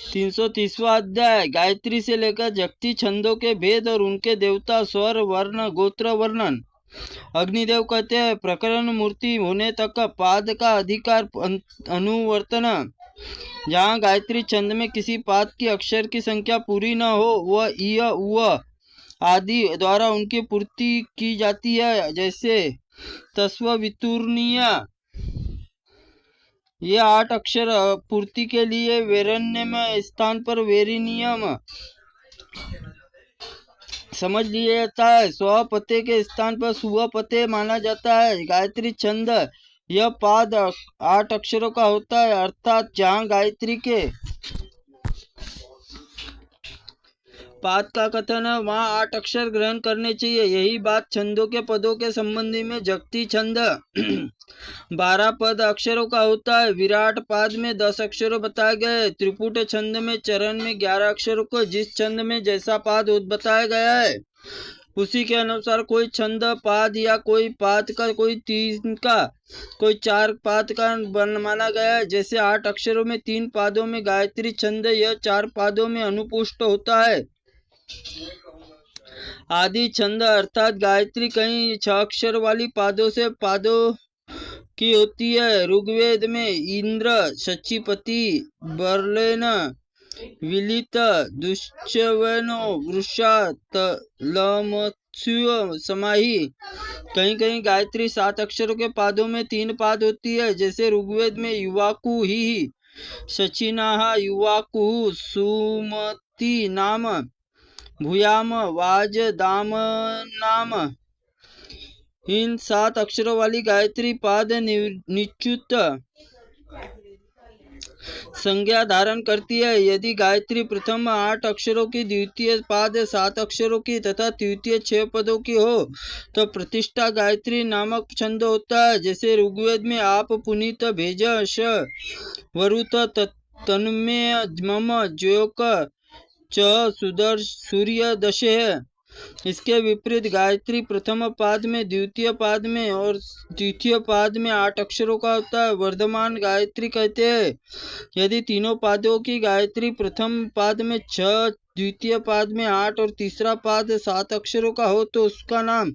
330वां अध्याय गायत्री से लेकर जगती छंदों के भेद और उनके देवता स्वर वर्ण गोत्र वर्णन। अग्निदेव कहते हैं प्रकरण मूर्ति होने तक पाद का अधिकार अनुवर्तन। जहाँ गायत्री छंद में किसी पाद की अक्षर की संख्या पूरी न हो वह इ उ आदि द्वारा उनकी पूर्ति की जाती है। जैसे तस्व वितुर्णीय ये 8 अक्षर पूर्ति के लिए वेरण्यम स्थान पर वेरिनियम समझ लिया जाता है। स्व पते के स्थान पर सुव पते माना जाता है। गायत्री छंद यह पाद 8 अक्षरों का होता है, अर्थात जहाँ गायत्री के पाद का कथन है वहाँ 8 अक्षर ग्रहण करने चाहिए। यही बात छंदों के पदों के संबंधी में जगती छंद 12 पद अक्षरों का होता है। विराट पाद में 10 अक्षरों बताए गए। त्रिपुट छंद में चरण में 11 अक्षरों को जिस छंद में जैसा पाद बताया गया है उसी के अनुसार कोई छंद पाद या कोई पाद का कोई 3 का कोई 4 पाद का माना गया है। जैसे 8 अक्षरों में 3 पादों में गायत्री छंद यह 4 पादों में अनुपुष्ट होता है। आदि छंद अर्थात गायत्री कई 6 अक्षर वाली पादों से पादों की होती है। ऋग्वेद में इंद्र शचीपति बर्लेन विलित दुश्चवनो वृषा तलमत्स्यु समाही। कहीं कहीं गायत्री 7 अक्षरों के पादों में 3 पाद होती है। जैसे ऋग्वेद में युवाकु ही शचिनाह युवाकु सुमति नाम भूयाम वाज दाम नाम। इन 7 अक्षरों वाली गायत्री पाद निश्चित संज्ञा धारण करती है। यदि गायत्री प्रथम 8 अक्षरों की, द्वितीय पाद 7 अक्षरों की तथा तृतीय 6 पदों की हो तो प्रतिष्ठा गायत्री नामक छंद होता है। जैसे ऋग्वेद में आप पुनीत भेज श वरुत तन्मेय मम ज्योक च सूर्य दशे है। इसके विपरीत गायत्री प्रथम पाद में, द्वितीय पाद में और तृतीय पाद में 8 अक्षरों का होता है। वर्धमान गायत्री कहते हैं यदि तीनों पादों की गायत्री प्रथम पाद में 6, द्वितीय पाद में 8 और तीसरा पाद 7 अक्षरों का हो तो उसका नाम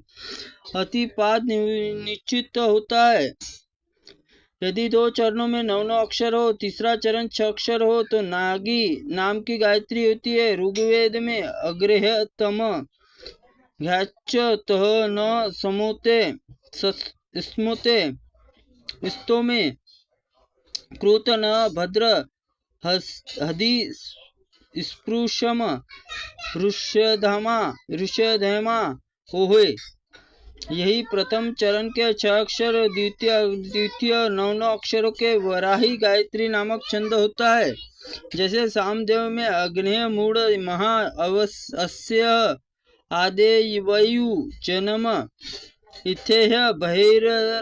अतिपाद निश्चित होता है। यदि 2 चरणों में 9 अक्षर हो, तीसरा चरण 6 अक्षर हो तो नागी नाम की गायत्री होती है। ऋग्वेद में अग्रेहतम घ्याच तह न समोते स्मोते स्तोमे कृत न भद्र हदि स्पृशम ऋष्यधमा ओहे। यही प्रथम चरण के 6 अक्षर, द्वितीय 9 अक्षरों के वराही गायत्री नामक छंद होता है। जैसे सामदेव में अग्नेय मूढ़ महा अवस्य आदेवयु जन्म इथेह बहिर्रासदम।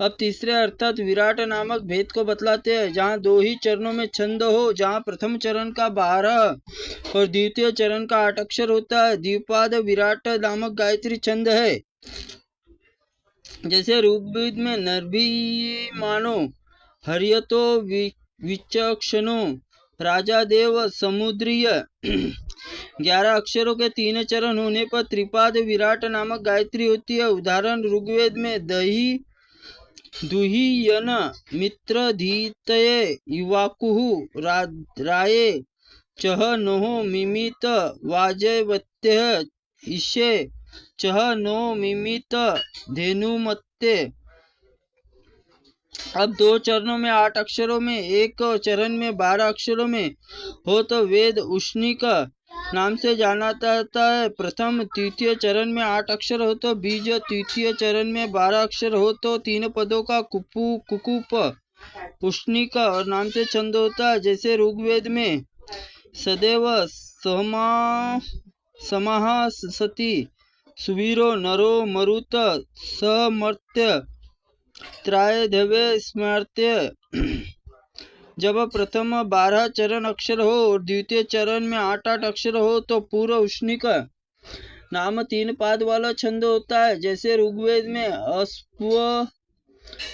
अब तीसरे अर्थात विराट नामक भेद को बतलाते हैं। जहाँ 2 ही चरणों में छंद हो, जहाँ प्रथम चरण का 12 और द्वितीय चरण का 8 अक्षर होता है, द्विपाद विराट नामक गायत्री छंद है। जैसे ऋग्वेद में नर्भिमानो हरियतो विचक्षणो राजा देव समुद्रीय 11 अक्षरों के 3 चरण होने पर त्रिपाद विराट नामक गायत्री होती है। उदाहरण ऋग्वेद में दुहियन मित्र धीतये युवाकुहु राये चह नोह मिमित वाजयवत्यः ईशे चह नो मिमित धेनुमत्ते। अब 2 चरणों में 8 अक्षरों में, एक चरण में 12 अक्षरों में हो तो वेद उष्णिक नाम से जाना जाता है। प्रथम तृतीय चरण में 8 अक्षर हो तो बीज, तृतीय चरण में 12 अक्षर हो तो 3 पदों का कुकुप उष्णिक और नाम से छंद होता है। जैसे ऋग्वेद में सदैव समाह सती सुवीरो नरो मरुत समर्त्य त्रायधवे स्मर्त्य। जब प्रथम 12 चरण अक्षर हो और द्वितीय चरण में 8 अक्षर हो तो पूर्व उष्णिक नाम 3 पाद वाला छंद होता है। जैसे ऋग्वेद में अस्व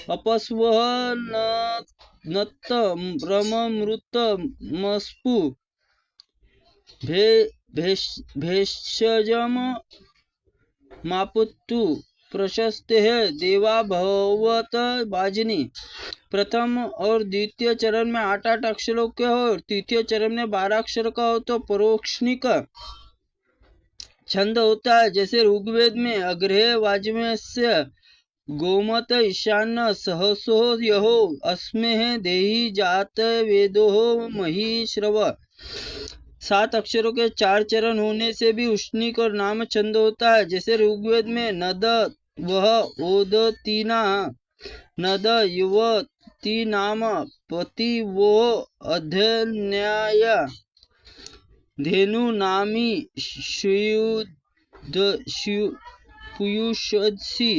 अपस्वः नत्त रम मृत मस्पु भेषजम मापुत्तु प्रशस्ते है देवा भवत बाजनी। प्रथम और द्वितीय चरण में 8-8 अक्षरों के हो और तृतीय चरण में 12 अक्षर का हो तो परोक्षणिक छंद होता है। जैसे ऋग्वेद में अग्रहे वाजमेयस्य गोमत ईशान्य सहसो यहो अस्मे देहि जात वेदो मही श्रव। 7 अक्षरों के 4 चरण होने से भी उष्णिक और नाम छंद होता है। जैसे ऋग्वेद में नद वह ओदतीना नद युवती नाम पति वो अध्यन्याय धेनु नामी पुयुषसी।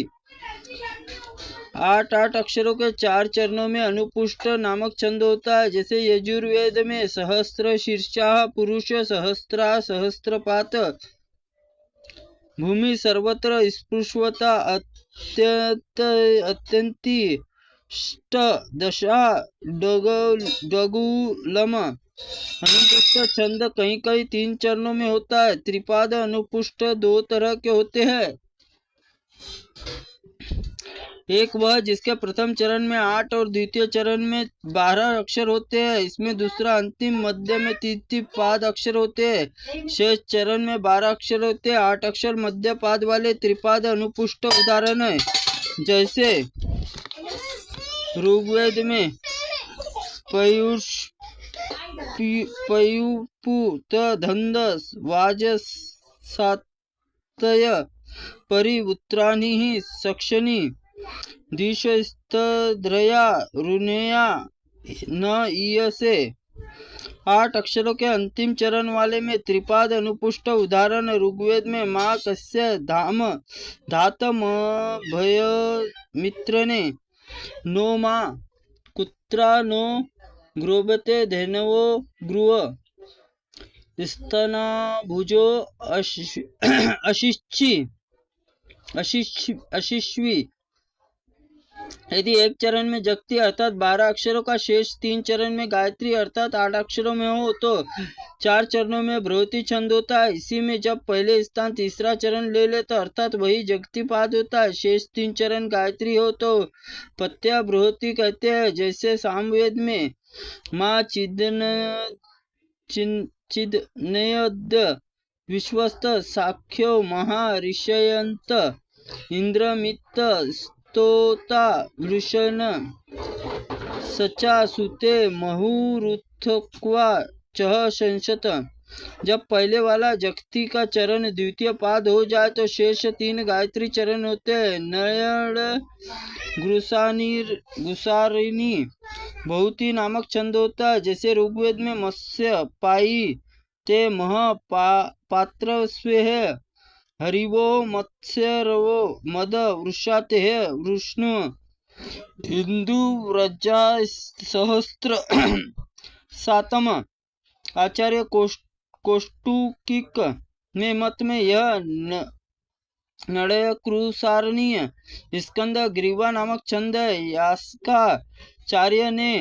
8-8 अक्षरों के 4 चरणों में अनुपुष्ट नामक छंद होता है। जैसे यजुर्वेद में सहस्त्र शीर्षा पुरुष सहस्त्रा सहस्त्रपात भूमि सर्वत्र स्पृशवता अत्यंती दशा डगुलम। अनुपुष्ट छंद कहीं कहीं 3 चरणों में होता है। त्रिपाद अनुपुष्ट 2 तरह के होते हैं। एक वह जिसके प्रथम चरण में 8 और द्वितीय चरण में 12 अक्षर होते हैं। इसमें दूसरा अंतिम मध्य में 3 पाद अक्षर होते हैं। शेष चरण में 12 अक्षर होते हैं। 8 अक्षर मध्य पाद वाले त्रिपाद अनुपुष्ट उदाहरण है। जैसे ऋग्वेद में पयुपुत धंद वाजसातय परिवुत्राणि सक्षणी दिशस्तद्रया रुणया न ईयसे। 8 अक्षरों के अंतिम चरण वाले में त्रिपाद अनुपुष्ट उदाहरण ऋग्वेद में माँ कस्य धाम धातम भय मित्रने नो माँ कुत्रा नो ग्रोबते धेनवो ग्रुव स्तना भुजो अशिश्वी। यदि एक चरण में जगती अर्थात 12 अक्षरों का शेष 3 चरण में गायत्री अर्थात 8 अक्षरों में हो तो 4 चरणों में बृहति छंद होता है। इसी में जब पहले स्थान तीसरा चरण ले ले तो अर्थात वही जगती पाद होता है। शेष 3 चरण गायत्री हो तो पत्या बृहति कहते हैं। जैसे सामवेद में माँ चिदनयद विश्वस्त साख्यो महा इंद्रमित स्तोता वृषण सचा सुते महुरुथक्वा चह संशत। जब पहले वाला जगती का चरण द्वितीय पाद हो जाए तो शेष 3 गायत्री चरण होते हैं। नयन गुसारिणी बहुती नामक छंद होता है। जैसे ऋग्वेद में मत्स्य पाई ते मह पात्र स्वे हरिवो मत्स्यरवो मद वृषाते वृष्णु हिंदू व्रजा सहस्त्र। 7 आचार्य कौष्टुकिक में मत में यह नड़यकृसारणीय स्कंद ग्रीवा नामक छंद है। यास्काचार्य ने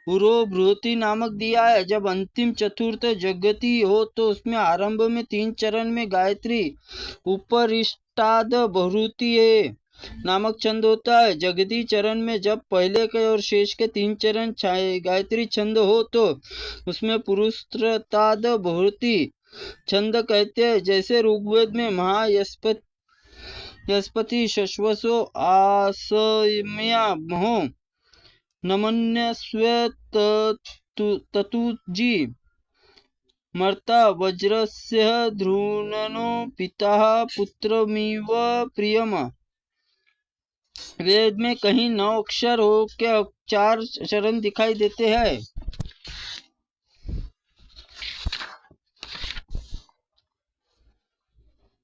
उरो बृहति नामक दिया है। जब अंतिम चतुर्थ जगती हो तो उसमें आरंभ में 3 चरण में गायत्री उपरिष्टाद बहुति नामक छंद होता है। जगती चरण में जब पहले के और शेष के 3 चरण गायत्री छंद हो तो उसमें पुरुषताद बहुति छंद कहते हैं। जैसे ऋग्वेद में महायस्पति शश्वसो आसम्या महो नमन्य ततुजी मर्ता वज्रस्य ध्रुवनो पिता पुत्रमिव प्रियम। वेद में कहीं 9 अक्षर हो के 4 चरण दिखाई देते हैं।